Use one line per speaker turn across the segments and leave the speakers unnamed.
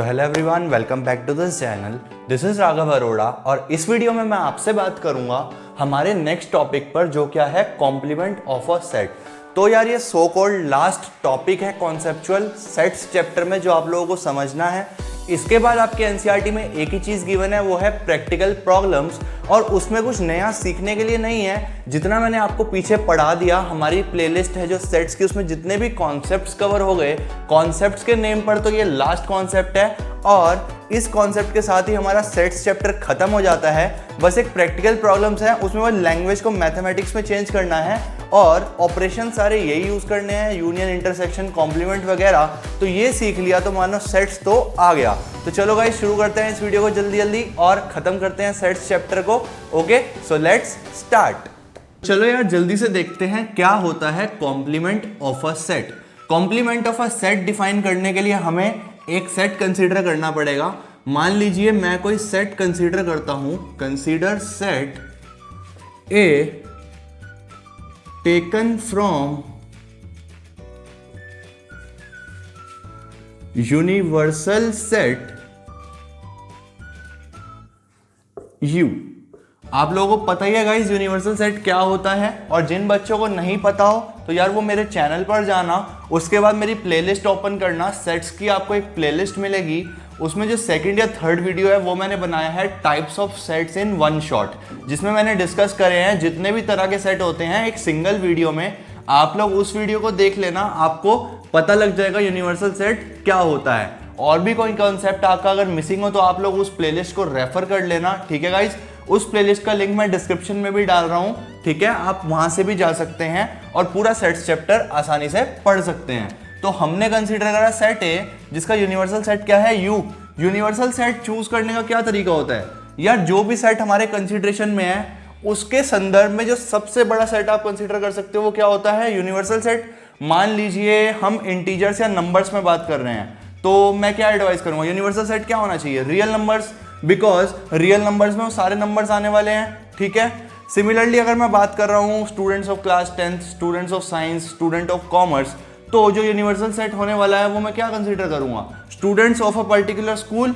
Hello everyone, welcome back to this channel. This is Raghav Arora और इस video में मैं आपसे बात करूंगा हमारे नेक्स्ट टॉपिक पर, जो क्या है कॉम्प्लीमेंट ऑफ अ सेट। तो यार ये सो कॉल्ड लास्ट टॉपिक है कॉन्सेप्चुअल सेट्स चैप्टर में, जो आप लोगों को समझना है। इसके बाद आपके एनसीईआरटी में एक ही चीज़ गिवन है, वो है प्रैक्टिकल प्रॉब्लम्स, और उसमें कुछ नया सीखने के लिए नहीं है। जितना मैंने आपको पीछे पढ़ा दिया, हमारी प्लेलिस्ट है जो सेट्स की, उसमें जितने भी कॉन्सेप्ट्स कवर हो गए, कॉन्सेप्ट्स के नेम पर तो ये लास्ट कॉन्सेप्ट है, और इस कॉन्सेप्ट के साथ ही हमारा सेट्स चैप्टर खत्म हो जाता है। बस एक प्रैक्टिकल प्रॉब्लम्स है, उसमें वो लैंग्वेज को मैथमेटिक्स में चेंज करना है और ऑपरेशन सारे यही यूज़ करने हैं, यूनियन, इंटरसेक्शन, कॉम्प्लीमेंट वगैरह। तो ये सीख लिया तो मानो सेट्स तो आ गया। तो चलो गाइस, शुरू करते हैं इस वीडियो को जल्दी जल्दी और ख़त्म करते हैं सेट्स चैप्टर को। Okay, so let's start. चलो यार जल्दी से देखते हैं क्या होता है complement of a set. Complement of a set define करने के लिए हमें एक सेट कंसीडर करना पड़ेगा। मान लीजिए मैं कोई सेट कंसीडर करता हूं, consider set a taken from universal set you. आप लोगों को पता ही है गाइस यूनिवर्सल सेट क्या होता है, और जिन बच्चों को नहीं पता हो तो यार वो मेरे चैनल पर जाना, उसके बाद मेरी प्लेलिस्ट ओपन करना। सेट्स की आपको एक प्लेलिस्ट मिलेगी, उसमें जो सेकंड या थर्ड वीडियो है वो मैंने बनाया है types of sets in one shot, जिसमें मैंने डिस्कस करे हैं जितने भी तरह के सेट होते हैं एक सिंगल वीडियो में। आप लोग उस वीडियो को देख लेना, आपको पता लग जाएगा यूनिवर्सल सेट क्या होता है। और भी कोई कॉन्सेप्ट आपका अगर मिसिंग हो तो आप लोग उस प्लेलिस्ट को रेफर कर लेना, ठीक है गाइज। उस प्लेलिस्ट का लिंक मैं डिस्क्रिप्शन में भी डाल रहा हूं, ठीक है, आप वहां से भी जा सकते हैं और पूरा सेट्स चैप्टर आसानी से पढ़ सकते हैं। तो हमने कंसीडर करा सेट ए, जिसका यूनिवर्सल सेट क्या है, यू। यूनिवर्सल सेट चूज करने का क्या तरीका होता है यार, जो भी सेट हमारे कंसीडरेशन में है उसके संदर्भ में जो सबसे बड़ा सेट आप कंसीडर कर सकते हो वो क्या होता है, यूनिवर्सल सेट। मान लीजिए हम इंटीजर्स या नंबर्स में बात कर रहे हैं, तो मैं क्या एडवाइस करूंगा, यूनिवर्सल सेट क्या होना चाहिए, real numbers, because real numbers में वो सारे नंबर्स आने वाले हैं, ठीक है। सिमिलरली अगर मैं बात कर रहा हूँ students of class 10th, students of science, student of commerce, तो जो यूनिवर्सल सेट होने वाला है वो मैं क्या कंसीडर करूंगा, students of a particular school.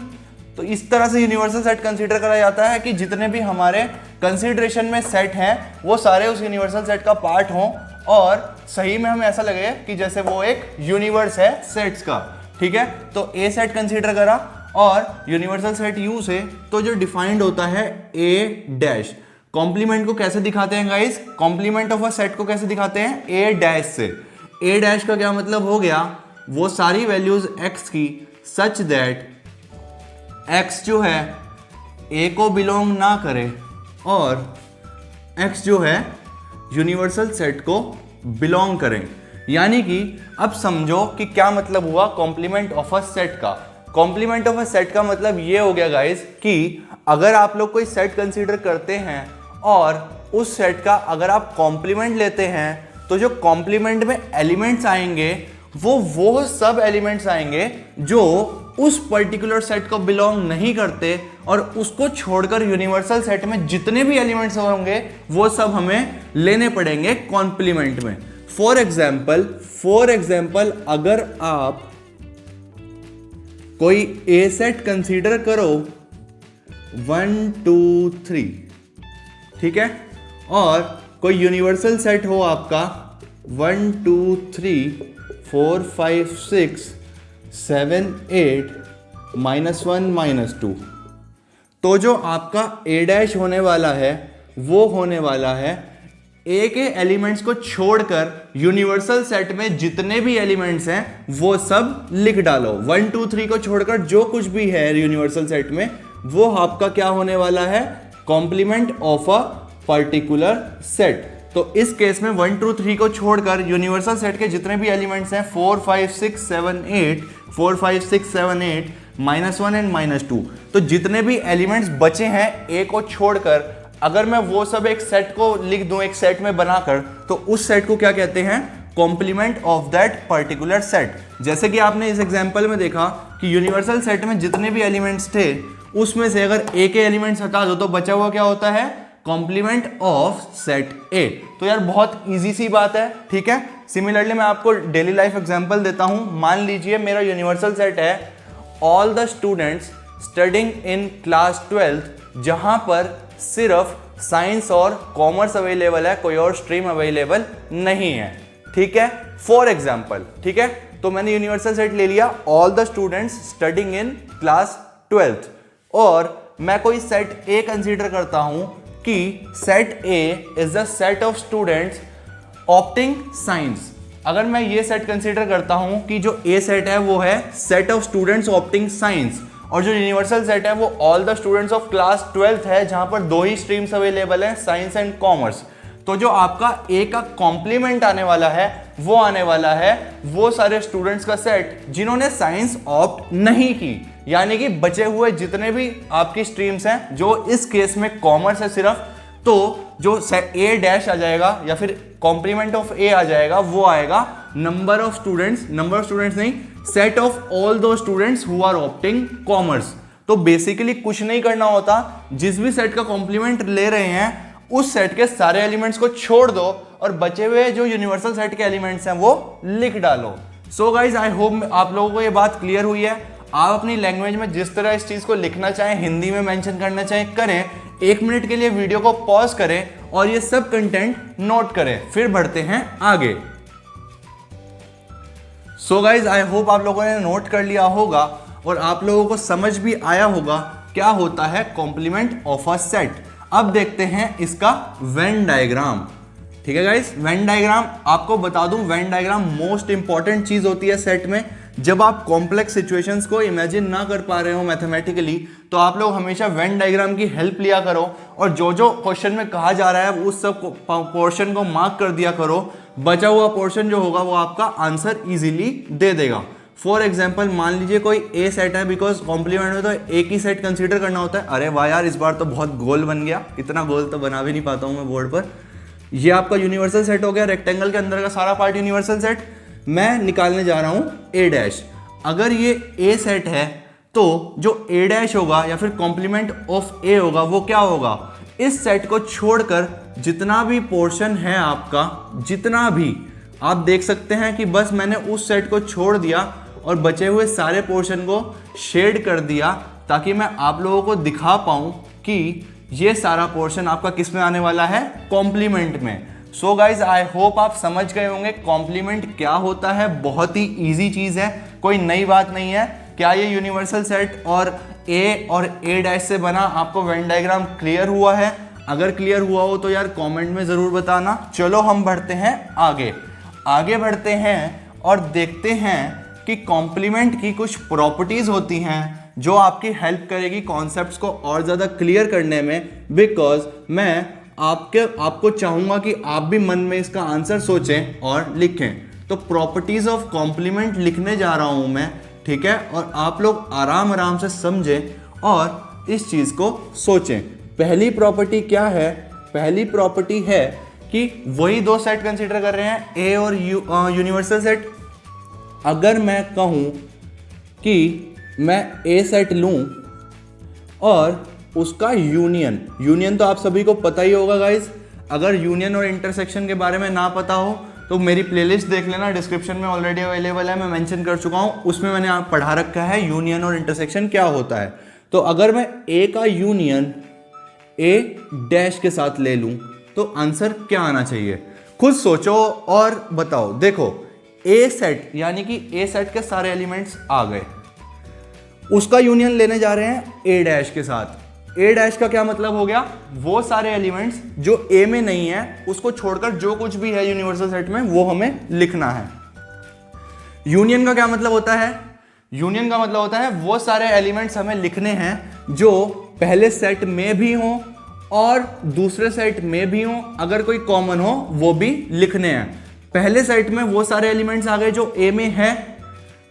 तो इस तरह से यूनिवर्सल सेट कंसीडर करा जाता है कि जितने भी हमारे कंसीडरेशन में सेट हैं वो सारे उस यूनिवर्सल सेट का पार्ट हों, और सही में हमें ऐसा लगे कि जैसे वो एक यूनिवर्स है सेट्स का, ठीक है। तो ए सेट कंसीडर करा, और यूनिवर्सल सेट यू से तो जो डिफाइंड होता है ए डैश। कॉम्प्लीमेंट को कैसे दिखाते हैं guys, complement of a set को कैसे दिखाते हैं, ए डैश से। ए डैश का क्या मतलब हो गया, वो सारी वैल्यूज एक्स की सच दैट एक्स जो है ए को बिलोंग ना करे और एक्स जो है यूनिवर्सल सेट को बिलोंग करें। यानी कि अब समझो कि क्या मतलब हुआ कॉम्प्लीमेंट ऑफ अ सेट का। कॉम्प्लीमेंट ऑफ अ सेट का मतलब ये हो गया गाइस कि अगर आप लोग कोई सेट कंसीडर करते हैं और उस सेट का अगर आप कॉम्प्लीमेंट लेते हैं, तो जो कॉम्प्लीमेंट में एलिमेंट्स आएंगे वो सब एलिमेंट्स आएंगे जो उस पर्टिकुलर सेट को बिलोंग नहीं करते, और उसको छोड़कर यूनिवर्सल सेट में जितने भी एलिमेंट्स होंगे वो सब हमें लेने पड़ेंगे कॉम्प्लीमेंट में। फॉर एग्जाम्पल अगर आप कोई ए सेट कंसीडर करो 1 2 3, ठीक है, और कोई यूनिवर्सल सेट हो आपका 1 2 3 4 5 6 7 8 -1 -2, तो जो आपका ए डैश होने वाला है वो होने वाला है ए के एलिमेंट्स को छोड़कर यूनिवर्सल सेट में जितने भी एलिमेंट्स हैं वो सब लिख डालो। 1 2 3 को छोड़कर जो कुछ भी है यूनिवर्सल सेट में वो आपका क्या होने वाला है, complement of a particular set. तो इस केस में 1 2 3 को छोड़कर यूनिवर्सल सेट के जितने भी एलिमेंट्स हैं 4 5 6 7 8 4 5 6 7 8 -1 एंड -2, तो जितने भी एलिमेंट्स बचे हैं ए को छोड़कर, अगर मैं वो सब एक सेट को लिख दूं एक सेट में बनाकर, तो उस सेट को क्या कहते हैं, complement of that particular set. जैसे कि आपने इस एग्जांपल में देखा कि यूनिवर्सल सेट में जितने भी एलिमेंट्स थे उसमें से अगर ए के एलिमेंट्स हटा दो तो बचा हुआ क्या होता है, कॉम्प्लीमेंट ऑफ सेट ए। तो यार बहुत इजी सी बात है, ठीक है। सिमिलरली मैं आपको डेली लाइफ एग्जांपल देता हूं। मान लीजिए मेरा यूनिवर्सल सेट है all the students studying in class 12th, जहां पर सिर्फ साइंस और कॉमर्स अवेलेबल है, कोई और स्ट्रीम अवेलेबल नहीं है। ठीक है, फॉर एग्जाम्पल। ठीक है, तो मैंने यूनिवर्सल सेट ले लिया all the students studying in class 12th, और मैं कोई सेट ए कंसीडर करता हूं कि set A is the set of students opting science. अगर मैं ये सेट कंसीडर करता हूं कि जो ए सेट है वो है set of students opting science, और जो यूनिवर्सल सेट है वो all the students of class 12th है, जहां पर दो ही स्ट्रीम्स अवेलेबल हैं, साइंस एंड कॉमर्स। तो जो आपका ए का कॉम्प्लीमेंट आने वाला है वो आने वाला है वो सारे स्टूडेंट्स का सेट जिन्होंने साइंस ऑप्ट नहीं की, यानी कि बचे हुए जितने भी आपकी स्ट्रीम्स हैं, जो इस केस में कॉमर्स है सिर्फ, तो जो ए डैश आ जाएगा या फिर कॉम्प्लीमेंट ऑफ ए आ जाएगा वो आएगा नंबर ऑफ स्टूडेंट्स नहीं, set of all those students who are opting commerce. तो बेसिकली कुछ नहीं करना होता, जिस भी सेट का कॉम्प्लीमेंट ले रहे हैं उस सेट के सारे एलिमेंट्स को छोड़ दो और बचे हुए जो यूनिवर्सल सेट के एलिमेंट्स हैं वो लिख डालो। सो गाइज, आई होप आप लोगों को ये बात क्लियर हुई है। आप अपनी लैंग्वेज में जिस तरह इस चीज को लिखना चाहें, हिंदी में मेंशन करना चाहें करें। 1 मिनट के लिए वीडियो को पॉज करें और ये सब कंटेंट नोट करें, फिर बढ़ते हैं आगे। सो गाइज, आई होप आप लोगों ने नोट कर लिया होगा और आप लोगों को समझ भी आया होगा क्या होता है कॉम्प्लीमेंट ऑफ अ सेट। अब देखते हैं इसका वेन डायग्राम। ठीक है गाइस, वेन डायग्राम आपको बता दूं, वेन डायग्राम मोस्ट इंपॉर्टेंट चीज होती है सेट में। जब आप कॉम्प्लेक्स सिचुएशंस को इमेजिन ना कर पा रहे हो मैथमेटिकली, तो आप लोग हमेशा वेन डायग्राम की हेल्प लिया करो और जो जो क्वेश्चन में कहा जा रहा है उस सब पोर्शन को मार्क कर दिया करो। बचा हुआ पोर्शन जो होगा वो आपका आंसर इजीली दे देगा। फॉर एग्जाम्पल, मान लीजिए कोई ए सेट है, बिकॉज कॉम्प्लीमेंट में तो एक ही सेट कंसीडर करना होता है। अरे वाह यार, इस बार तो बहुत गोल बन गया, इतना गोल तो बना भी नहीं पाता हूँ मैं बोर्ड पर। ये आपका यूनिवर्सल सेट हो गया, रेक्टेंगल के अंदर का सारा पार्ट यूनिवर्सल सेट। मैं निकालने जा रहा हूँ ए डैश। अगर ये ए सेट है तो जो ए डैश होगा या फिर कॉम्प्लीमेंट ऑफ ए होगा वो क्या होगा, इस सेट को छोड़कर जितना भी पोर्शन है आपका, जितना भी आप देख सकते हैं कि बस मैंने उस सेट को छोड़ दिया और बचे हुए सारे पोर्शन को शेड कर दिया, ताकि मैं आप लोगों को दिखा पाऊं कि ये सारा पोर्शन आपका किस में आने वाला है, कॉम्प्लीमेंट में। सो गाइज, आई होप आप समझ गए होंगे कॉम्प्लीमेंट क्या होता है। बहुत ही इजी चीज़ है, कोई नई बात नहीं है। क्या ये यूनिवर्सल सेट और ए डैश से बना, आपको वेन डायग्राम क्लियर हुआ है? अगर क्लियर हुआ हो तो यार कमेंट में ज़रूर बताना। चलो हम बढ़ते हैं आगे बढ़ते हैं और देखते हैं कि कॉम्प्लीमेंट की कुछ प्रॉपर्टीज़ होती हैं जो आपकी हेल्प करेगी कॉन्सेप्ट्स को और ज़्यादा क्लियर करने में। बिकॉज मैं आपको चाहूँगा कि आप भी मन में इसका आंसर सोचें और लिखें। तो प्रॉपर्टीज़ ऑफ कॉम्प्लीमेंट लिखने जा रहा हूँ मैं, ठीक है, और आप लोग आराम से समझें और इस चीज़ को सोचें। पहली प्रॉपर्टी क्या है? पहली प्रॉपर्टी है कि वही दो सेट कंसीडर कर रहे हैं, ए और यूनिवर्सल सेट। अगर मैं कहूँ कि मैं ए सेट लूँ और उसका यूनियन तो आप सभी को पता ही होगा गाइज। अगर यूनियन और इंटरसेक्शन के बारे में ना पता हो तो मेरी प्लेलिस्ट देख लेना, डिस्क्रिप्शन में ऑलरेडी अवेलेबल है, मैं मेंशन कर चुका हूँ। उसमें मैंने आप पढ़ा रखा है यूनियन और इंटरसेक्शन क्या होता है। तो अगर मैं ए का यूनियन ए डैश के साथ ले लूँ तो आंसर क्या आना चाहिए? खुद सोचो और बताओ। देखो, ए सेट यानी कि ए सेट के सारे एलिमेंट्स आ गए, उसका यूनियन लेने जा रहे हैं ए डैश के साथ। ए डैश का क्या मतलब हो गया? वो सारे एलिमेंट्स जो ए में नहीं है उसको छोड़कर जो कुछ भी है यूनिवर्सल सेट में वो हमें लिखना है। यूनियन का क्या मतलब होता है? यूनियन का मतलब होता है वो सारे एलिमेंट्स हमें लिखने हैं जो पहले सेट में भी हों और दूसरे सेट में भी हों, अगर कोई कॉमन हो वो भी लिखने हैं। पहले सेट में वो सारे एलिमेंट्स आ गए जो ए में है,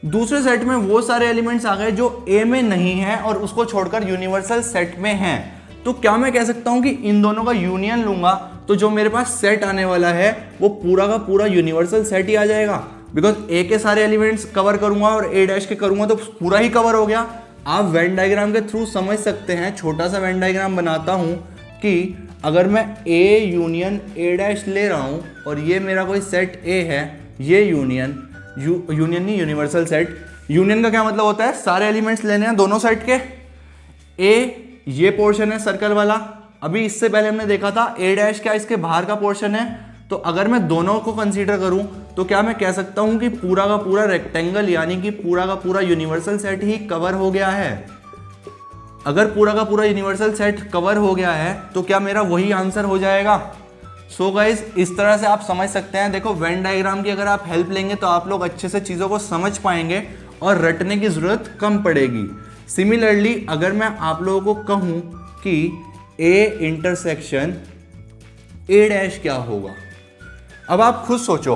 दूसरे सेट में वो सारे एलिमेंट्स आ गए जो ए में नहीं है और उसको छोड़कर यूनिवर्सल सेट में हैं। तो क्या मैं कह सकता हूं कि इन दोनों का यूनियन लूंगा तो जो मेरे पास सेट आने वाला है वो पूरा का पूरा यूनिवर्सल सेट ही आ जाएगा। बिकॉज ए के सारे एलिमेंट्स कवर करूंगा और ए डैश के करूंगा तो पूरा ही कवर हो गया। आप वेन डायग्राम के थ्रू समझ सकते हैं, छोटा सा वेन डायग्राम बनाता हूं कि अगर मैं ए यूनियन ए डैश ले रहा हूं और ये मेरा कोई सेट ए है, ये यूनियन नहीं यूनिवर्सल सेट, यूनियन का क्या मतलब होता है, सारे एलिमेंट्स लेने हैं दोनों साइड के। ए ये पोर्शन है सर्कल वाला, अभी इससे पहले हमने देखा था ए डैश क्या इसके बाहर का पोर्शन है। तो अगर मैं दोनों को कंसीडर करूं तो क्या मैं कह सकता हूं कि पूरा का पूरा रेक्टेंगल यानी कि पूरा का पूरा यूनिवर्सल सेट ही कवर हो गया है। अगर पूरा का पूरा यूनिवर्सल सेट कवर हो गया है तो क्या मेरा वही आंसर हो जाएगा। सो गाइज इस तरह से आप समझ सकते हैं। देखो वेन डायग्राम की अगर आप हेल्प लेंगे तो आप लोग अच्छे से चीज़ों को समझ पाएंगे और रटने की ज़रूरत कम पड़ेगी। सिमिलरली अगर मैं आप लोगों को कहूँ कि ए इंटरसेक्शन ए डैश क्या होगा, अब आप खुद सोचो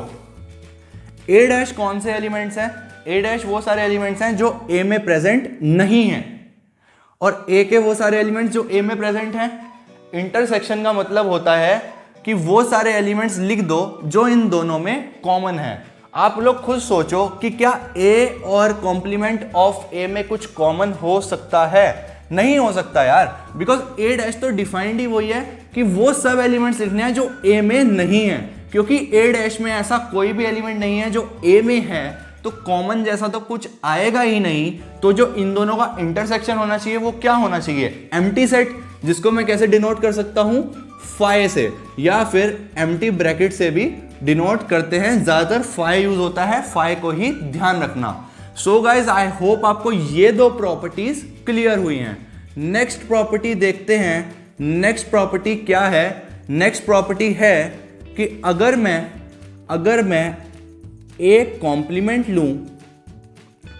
ए डैश कौन से एलिमेंट्स हैं। ए डैश वो सारे एलिमेंट्स हैं जो ए में प्रेजेंट नहीं हैं और ए के वो सारे एलिमेंट्स जो ए में प्रेजेंट हैं। इंटरसेक्शन का मतलब होता है कि वो सारे एलिमेंट्स लिख दो जो इन दोनों में कॉमन है। आप लोग खुद सोचो कि क्या ए और कॉम्प्लीमेंट ऑफ ए में कुछ कॉमन हो सकता है? नहीं हो सकता यार, बिकॉज ए डैश तो डिफाइंड ही वही है कि वो सब एलिमेंट्स लिखने हैं जो ए में नहीं है, क्योंकि ए डैश में ऐसा कोई भी एलिमेंट नहीं है जो ए में है, तो कॉमन जैसा तो कुछ आएगा ही नहीं। तो जो इन दोनों का इंटरसेक्शन होना चाहिए वो क्या होना चाहिए? एम्प्टी सेट, जिसको मैं कैसे डिनोट कर सकता हूं? फाई से, या फिर एम्प्टी ब्रैकेट से भी डिनोट करते हैं। ज्यादातर फाई यूज होता है, फाई को ही ध्यान रखना। सो गाइज आई होप आपको ये दो प्रॉपर्टीज क्लियर हुई हैं। नेक्स्ट प्रॉपर्टी देखते हैं। नेक्स्ट प्रॉपर्टी क्या है? नेक्स्ट प्रॉपर्टी है कि अगर मैं एक कॉम्प्लीमेंट लूं,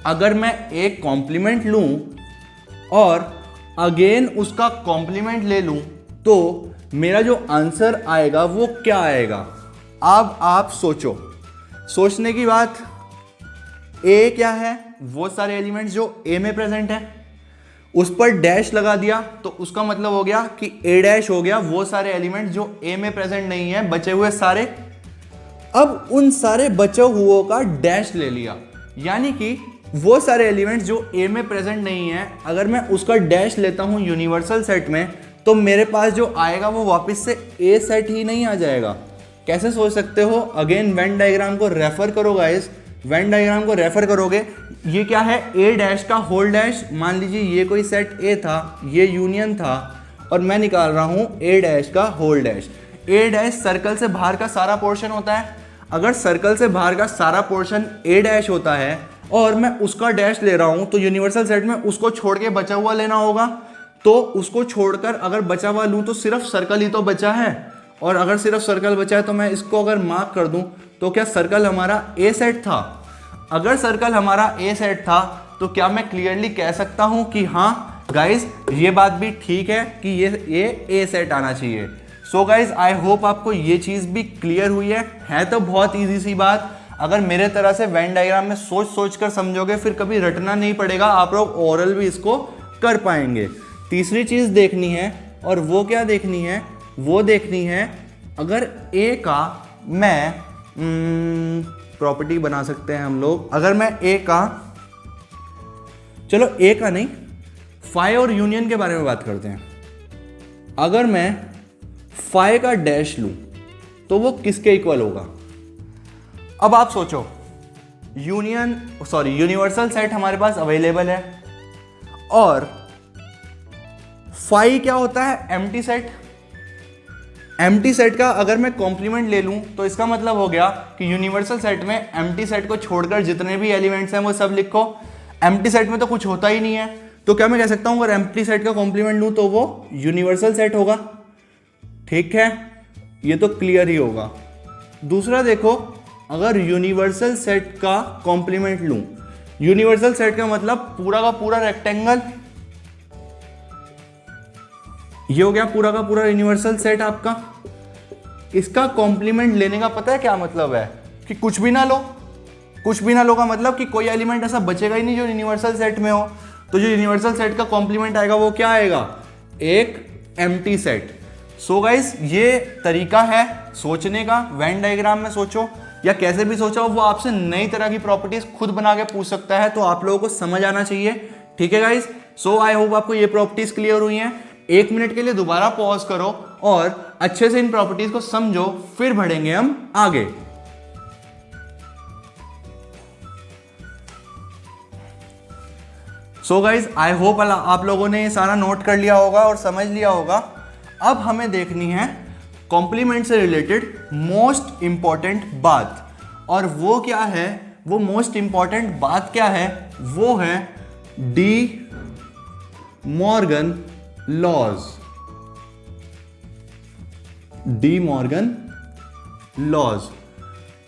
अगर मैं एक कॉम्प्लीमेंट लूं और अगेन उसका कॉम्प्लीमेंट ले लूं तो मेरा जो आंसर आएगा वो क्या आएगा? अब आप सोचो, सोचने की बात। ए क्या है? वो सारे एलिमेंट्स जो ए में प्रेजेंट है, उस पर डैश लगा दिया तो उसका मतलब हो गया कि ए डैश हो गया वो सारे एलिमेंट्स जो ए में प्रेजेंट नहीं है, बचे हुए सारे। अब उन सारे बचे हुओं का डैश ले लिया, यानी कि वो सारे एलिमेंट्स जो ए में प्रेजेंट नहीं है, अगर मैं उसका डैश लेता हूं यूनिवर्सल सेट में तो मेरे पास जो आएगा वो वापस से ए सेट ही नहीं आ जाएगा। कैसे सोच सकते हो? अगेन वेन डायग्राम को रेफर करो गाइस, वेन डायग्राम को रेफर करोगे। ये क्या है? ए डैश का होल डैश। मान लीजिए ये कोई सेट ए था, ये यूनियन था और मैं निकाल रहा हूं ए डैश का होल डैश। ए डैश सर्कल से बाहर का सारा पोर्शन होता है। अगर सर्कल से बाहर का सारा पोर्शन ए डैश होता है और मैं उसका डैश ले रहा हूं तो यूनिवर्सल सेट में उसको छोड़ के बचा हुआ लेना होगा। तो उसको छोड़कर अगर बचा हुआ लूं तो सिर्फ सर्कल ही तो बचा है, और अगर सिर्फ सर्कल बचा है तो मैं इसको अगर मार्क कर दूं तो क्या सर्कल हमारा ए सेट था? अगर सर्कल हमारा ए सेट था तो क्या मैं क्लियरली कह सकता हूं कि हाँ गाइज ये बात भी ठीक है कि ये ए सेट आना चाहिए। सो गाइज आई होप आपको ये चीज़ भी क्लियर हुई है तो बहुत ईजी सी बात। अगर मेरे तरह से वेन डायग्राम में सोच सोच कर समझोगे फिर कभी रटना नहीं पड़ेगा, आप लोग ओरल भी इसको कर पाएंगे। तीसरी चीज़ देखनी है, और वो क्या देखनी है? वो देखनी है अगर ए का मैं प्रॉपर्टी बना सकते हैं हम लोग। अगर मैं ए का, चलो ए का नहीं, फाई और यूनियन के बारे में बात करते हैं। अगर मैं फाई का डैश लूं तो वो किसके इक्वल होगा? अब आप सोचो, यूनिवर्सल सेट हमारे पास अवेलेबल है और फाई क्या होता है? Empty set. एम्प्टी सेट का अगर मैं कॉम्प्लीमेंट ले लूं तो इसका मतलब हो गया कि यूनिवर्सल सेट में एम्प्टी सेट को छोड़कर जितने भी एलिमेंट्स हैं वो सब लिखो। एम्प्टी सेट में तो कुछ होता ही नहीं है, तो क्या मैं कह सकता हूं अगर एम्प्टी सेट का कॉम्प्लीमेंट लूं तो वो यूनिवर्सल सेट होगा। ठीक है, ये तो क्लियर ही होगा। दूसरा देखो, अगर यूनिवर्सल सेट का कॉम्प्लीमेंट लूं, यूनिवर्सल सेट का मतलब पूरा का पूरा रेक्टेंगल, ये हो गया पूरा का पूरा यूनिवर्सल सेट आपका। इसका कॉम्प्लीमेंट लेने का पता है क्या मतलब है? कि कुछ भी ना लो। कुछ भी ना लो का मतलब कि कोई एलिमेंट ऐसा बचेगा ही नहीं जो यूनिवर्सल सेट में हो। तो जो यूनिवर्सल सेट का कॉम्प्लीमेंट आएगा वो क्या आएगा? एक एम्प्टी सेट। सो गाइस ये तरीका है सोचने का। वेन डायग्राम में सोचो या कैसे भी सोचो, वो आपसे नई तरह की प्रॉपर्टीज खुद बना के पूछ सकता है, तो आप लोगों को समझ आना चाहिए। ठीक है गाइस, सो आई होप आपको ये प्रॉपर्टीज क्लियर हुई हैं। 1 मिनट के लिए दोबारा पॉज करो और अच्छे से इन प्रॉपर्टीज को समझो, फिर बढ़ेंगे हम आगे। सो गाइज आई होप आप लोगों ने ये सारा नोट कर लिया होगा और समझ लिया होगा। अब हमें देखनी है कॉम्प्लीमेंट से रिलेटेड मोस्ट इंपॉर्टेंट बात, और वो क्या है, वो मोस्ट इंपॉर्टेंट बात क्या है, वो है De Morgan laws. De Morgan laws,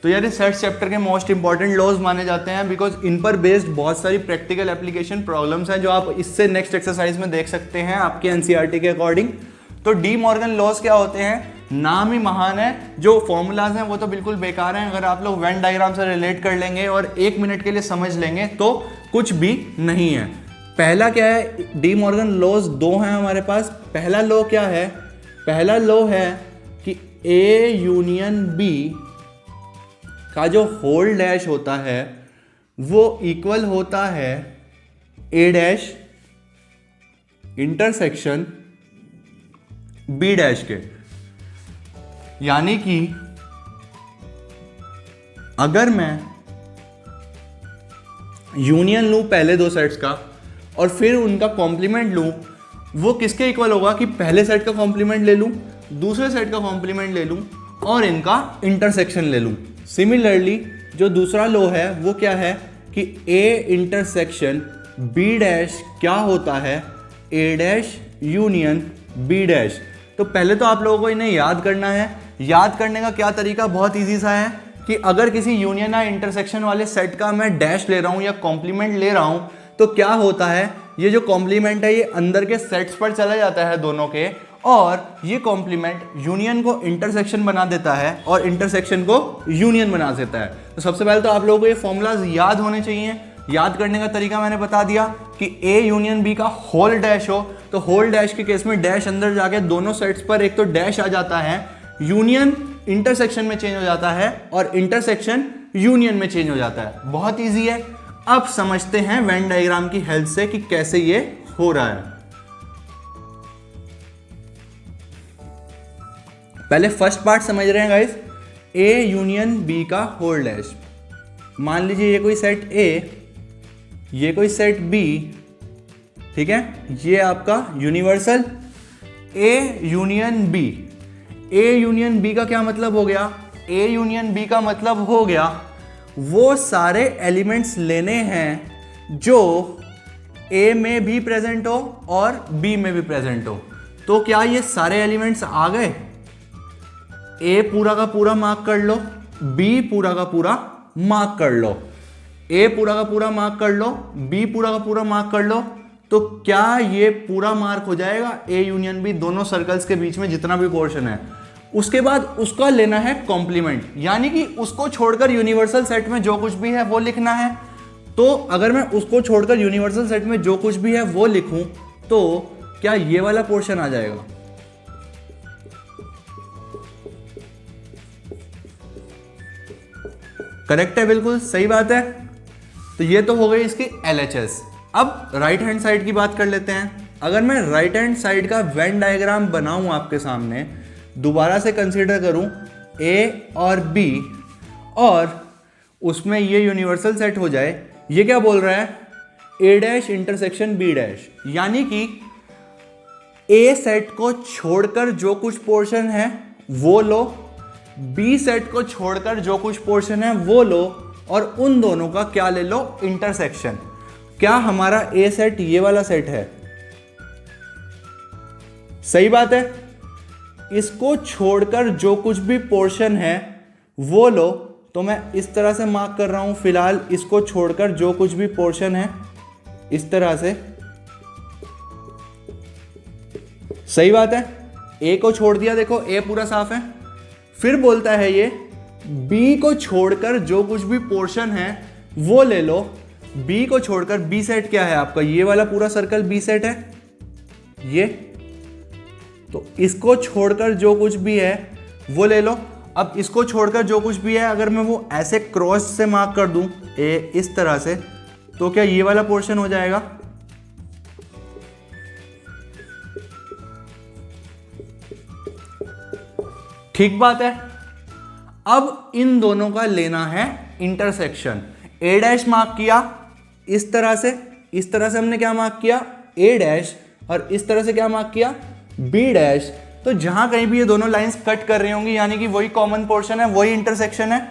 तो यार सेट्स चैप्टर के मोस्ट इंपॉर्टेंट लॉज माने जाते हैं, बिकॉज इन पर बेस्ड बहुत सारी प्रैक्टिकल एप्लीकेशन प्रॉब्लम्स हैं जो आप इससे नेक्स्ट एक्सरसाइज में देख सकते हैं आपके एनसीईआरटी के अकॉर्डिंग। तो डी मॉर्गन लॉज क्या होते हैं, नाम ही महान है, जो फॉर्मूलाज हैं वो तो बिल्कुल बेकार हैं। अगर आप लोग वेन डायग्राम से रिलेट कर लेंगे और 1 मिनट के लिए समझ लेंगे तो कुछ भी नहीं है। पहला क्या है, डी मॉर्गन लॉज 2 हैं हमारे पास। पहला लॉ क्या है, पहला लॉ है कि ए यूनियन बी का जो होल डैश होता है वो इक्वल होता है ए डैश इंटरसेक्शन बी डैश के। यानी कि अगर मैं यूनियन लूं पहले 2 सेट्स का और फिर उनका कॉम्प्लीमेंट लूं, वो किसके इक्वल होगा कि पहले सेट का कॉम्प्लीमेंट ले लूं, दूसरे सेट का कॉम्प्लीमेंट ले लूं और इनका इंटरसेक्शन ले लूं। सिमिलरली जो दूसरा लॉ है वो क्या है कि ए इंटरसेक्शन बी डैश क्या होता है, ए डैश यूनियन बी डैश। तो पहले तो आप लोगों को इन्हें याद करना है। याद करने का क्या तरीका, बहुत इजी सा है कि अगर किसी यूनियन या इंटरसेक्शन वाले सेट का मैं डैश ले रहा हूँ या कॉम्प्लीमेंट ले रहा हूँ तो क्या होता है, ये जो कॉम्प्लीमेंट है ये अंदर के सेट्स पर चला जाता है दोनों के, और ये कॉम्प्लीमेंट यूनियन को इंटरसेक्शन बना देता है और इंटरसेक्शन को यूनियन बना देता है। तो सबसे पहले तो आप लोगों को ये फॉर्मूलाज याद होने चाहिए। याद करने का तरीका मैंने बता दिया कि ए यूनियन बी का होल डैश हो तो होल डैश के केस में डैश अंदर जाके दोनों सेट्स पर एक तो डैश आ जाता है, यूनियन इंटरसेक्शन में चेंज हो जाता है और इंटरसेक्शन यूनियन में चेंज हो जाता है। बहुत इजी है। अब समझते हैं वेन डायग्राम की हेल्प से कि कैसे ये हो रहा है। पहले फर्स्ट पार्ट समझ रहे हैं गाइस, ए यूनियन बी का होल डैश। मान लीजिए ये कोई सेट ए, ये कोई सेट बी, ठीक है, ये आपका universal A union B. A union B का क्या मतलब हो गया, ए यूनियन बी का मतलब हो गया वो सारे एलिमेंट्स लेने हैं जो ए में भी प्रेजेंट हो और बी में भी प्रेजेंट हो। तो क्या ये सारे एलिमेंट्स आ गए, ए पूरा का पूरा मार्क कर लो, बी पूरा का पूरा मार्क कर लो, ए पूरा का पूरा मार्क कर लो, बी पूरा का पूरा मार्क कर लो, तो क्या ये पूरा मार्क हो जाएगा ए यूनियन बी दोनों सर्कल्स के बीच में जितना भी पोर्शन है। उसके बाद उसका लेना है कॉम्प्लीमेंट, यानी कि उसको छोड़कर यूनिवर्सल सेट में जो कुछ भी है वो लिखना है। तो अगर मैं उसको छोड़कर यूनिवर्सल सेट में जो कुछ भी है वो लिखूं तो क्या ये वाला पोर्शन आ जाएगा, करेक्ट है, बिल्कुल सही बात है। तो ये तो हो गई इसकी LHS। अब राइट हैंड साइड की बात कर लेते हैं। अगर मैं राइट हैंड साइड का वेन डायग्राम बनाऊं आपके सामने, दोबारा से कंसीडर करूं A और B और उसमें ये यूनिवर्सल सेट हो जाए, ये क्या बोल रहा है, A dash intersection B dash, यानी कि A सेट को छोड़कर जो कुछ पोर्शन है वो लो, B सेट को छोड़कर जो कुछ पोर्शन है वो लो और उन दोनों का क्या ले लो, इंटरसेक्शन। क्या हमारा A सेट ये वाला सेट है, सही बात है। इसको छोड़कर जो कुछ भी पोर्शन है वो लो, तो मैं इस तरह से मार्क कर रहा हूं फिलहाल, इसको छोड़कर जो कुछ भी पोर्शन है इस तरह से, सही बात है। A को छोड़ दिया, देखो A पूरा साफ है। फिर बोलता है ये B को छोड़कर जो कुछ भी पोर्शन है वो ले लो, B को छोड़कर B सेट क्या है आपका, ये वाला पूरा सर्कल B सेट है ये, तो इसको छोड़कर जो कुछ भी है वो ले लो। अब इसको छोड़कर जो कुछ भी है अगर मैं वो ऐसे क्रॉस से मार्क कर दूं ए इस तरह से, तो क्या ये वाला पोर्शन हो जाएगा, ठीक बात है। अब इन दोनों का लेना है इंटरसेक्शन। ए डैश मार्क किया इस तरह से, इस तरह से हमने क्या मार्क किया, ए डैश, और इस तरह से क्या मार्क किया, बी डैश। तो जहां कहीं भी ये दोनों लाइंस कट कर रही होंगी यानी कि वही कॉमन पोर्शन है, वही इंटरसेक्शन है।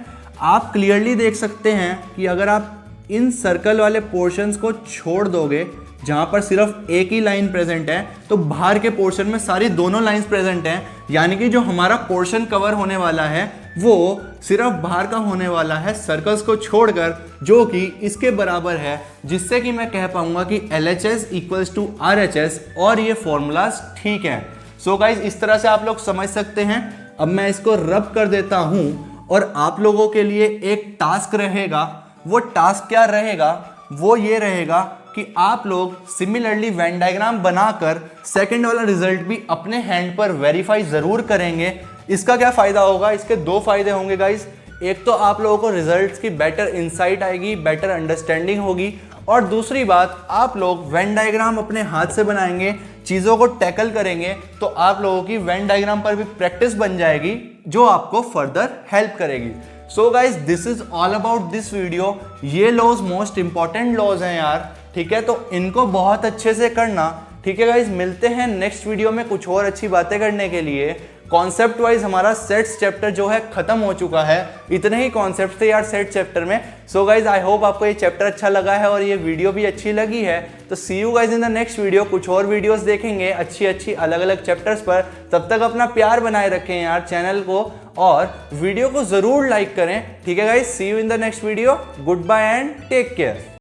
आप क्लियरली देख सकते हैं कि अगर आप इन सर्कल वाले पोर्शंस को छोड़ दोगे जहां पर सिर्फ एक ही लाइन प्रेजेंट है, तो बाहर के पोर्शन में सारी दोनों लाइंस प्रेजेंट हैं, यानी कि जो हमारा पोर्शन कवर होने वाला है वो सिर्फ बाहर का होने वाला है सर्कल्स को छोड़कर, जो कि इसके बराबर है, जिससे कि मैं कह पाऊंगा कि LHS इक्वल्स टू RHS, और ये फॉर्मूलाज ठीक है। सो गाइज इस तरह से आप लोग समझ सकते हैं। अब मैं इसको रब कर देता हूं और आप लोगों के लिए एक टास्क रहेगा। वो टास्क क्या रहेगा, वो ये रहेगा कि आप लोग सिमिलरली वेन डायग्राम बनाकर सेकंड वाला रिजल्ट भी अपने हैंड पर वेरीफाई जरूर करेंगे। इसका क्या फायदा होगा, इसके दो फायदे होंगे गाइज। एक तो आप लोगों को रिजल्ट्स की बेटर इंसाइट आएगी, बेटर अंडरस्टैंडिंग होगी, और दूसरी बात आप लोग वेन डायग्राम अपने हाथ से बनाएंगे, चीज़ों को टैकल करेंगे, तो आप लोगों की वेन डायग्राम पर भी प्रैक्टिस बन जाएगी, जो आपको फर्दर हेल्प करेगी। So guys this is all about this video. ये लॉज मोस्ट इंपॉर्टेंट लॉज हैं यार, ठीक है, तो इनको बहुत अच्छे से करना। ठीक है गाइज, मिलते हैं नेक्स्ट वीडियो में कुछ और अच्छी बातें करने के लिए। कॉन्सेप्ट वाइज हमारा सेट्स चैप्टर जो है खत्म हो चुका है। इतने ही कॉन्सेप्ट थे यार सेट चैप्टर में। सो गाइज आई होप आपको ये चैप्टर अच्छा लगा है और ये वीडियो भी अच्छी लगी है। तो see you guys in the next video. कुछ और वीडियोस देखेंगे अच्छी अच्छी अलग अलग चैप्टर्स पर। तब तक अपना प्यार बनाए रखें यार चैनल को, और वीडियो को जरूर लाइक करें। ठीक है guys, see you in the next video. Goodbye and take care.